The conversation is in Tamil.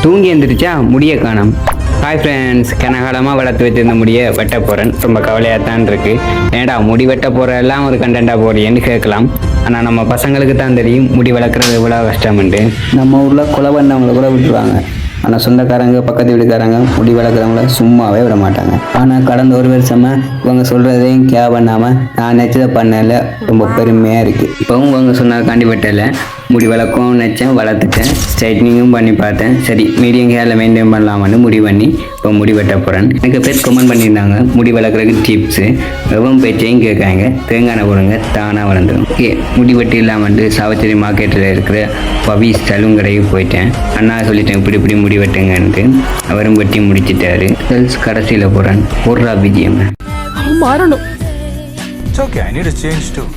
தூங்கி எழுந்திரிச்சா முடிய காணோம். ஹாய் ஃப்ரெண்ட்ஸ், கனகாலமாக வளர்த்து வச்சிருந்த முடியை வெட்ட போகிறேன். ரொம்ப கவலையாக தான் இருக்குது. ஏடா முடி வெட்ட போகிற எல்லாம் ஒரு கண்டென்ட்டாக போறியன்னு கேட்கலாம். ஆனால் நம்ம பசங்களுக்கு தான் தெரியும் முடி வளர்க்குறது எவ்வளோ கஷ்டம்ன்ட்டு. நம்ம ஊரில் கொலை பண்ணவங்களை கூட விட்டுருவாங்க. ஆனால் சொந்தக்காரங்க பக்கத்து வீட்டுக்காரங்க முடி வளர்க்குறவங்கள சும்மாவே விட மாட்டாங்க. ஆனால் கடந்த ஒரு வருஷமாக இவங்க சொல்கிறதையும் கேர் பண்ணாமல் நான் நினச்சதை பண்ணல. ரொம்ப பெருமையாக இருக்குது. இப்போவும் இவங்க சொன்னதுக்காண்டி வெட்டலை. முடி வளர்க்கவும் நினச்சேன், வளர்த்துட்டேன். ஸ்ட்ரைட்னிங்கும் பண்ணி பார்த்தேன். சரி, மீடியம் ஹேரில் மெயின்டைன் பண்ணலாமான்னு முடிவு பண்ணி இப்போ முடி வெட்ட போகிறேன். எனக்கு பேர் கமெண்ட் பண்ணியிருந்தாங்க முடி வளர்க்குறதுக்கு டிப்ஸு. எவ்வளோ பேச்சையும் கேட்காங்க. தேங்காய் போடுங்க தானாக வளர்ந்துடும். ஓகே, முடி வெட்டி இல்லாமட்டு சாவச்சேரி மார்க்கெட்டில் இருக்கிற பவி சலூன் கடைக்கு போயிட்டேன். அண்ணா சொல்லிட்டேன் இப்படி முடி வெட்டுங்கன்ட்டு. அவரும் வெட்டி முடிச்சிட்டாரு. செல்ஸ் கடைசியில் போகிறேன். போடுறா விஜயம் மாறணும். It's okay, I need a change too.